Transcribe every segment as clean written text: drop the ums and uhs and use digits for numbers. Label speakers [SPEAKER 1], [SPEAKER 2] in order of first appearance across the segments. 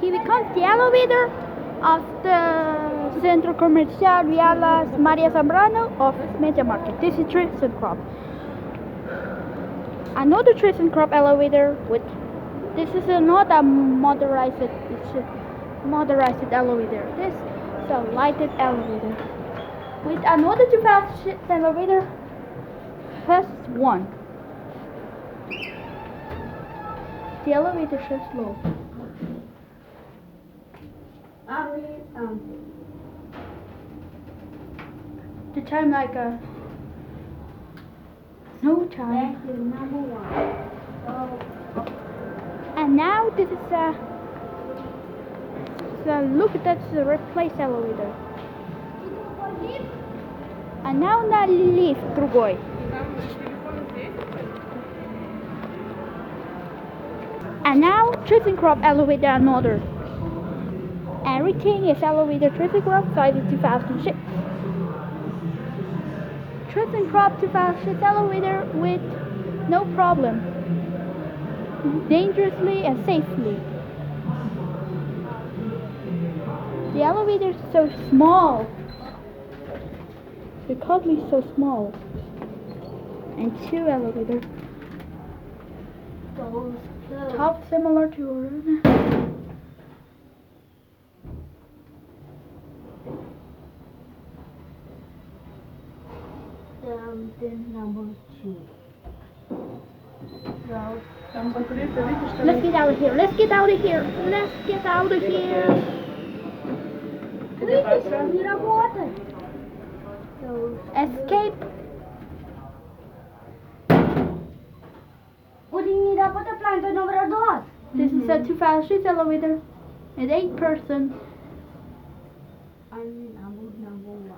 [SPEAKER 1] he becomes the elevator of the Centro Comercial Vialas Maria Zambrano of MediaMarkt. This is TryssenKrupp. Another TryssenKrupp elevator with this is not a motorized, it's a motorized elevator. This is a lighted elevator with another 2006 elevator. First one. The elevator shows slow. The time like no time. And now this is look, that's the replace elevator. And now на лифт другой. And now TryssenKrupp elevator another. Everything is elevator TryssenKrupp size 2006. TryssenKrupp 2006 elevator with no problem. Dangerously and safely. The elevator is so small. The cubby is so small. And two elevators. Top similar to
[SPEAKER 2] number 2.
[SPEAKER 1] Let's get out of here. Let's get out of here. Let's get out of here. Escape. This is a 2006 elevator. It's 8 person.
[SPEAKER 2] And number 1.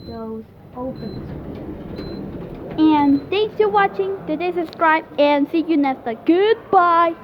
[SPEAKER 2] Those open.
[SPEAKER 1] And thanks for watching. Today subscribe and see you next time. Goodbye.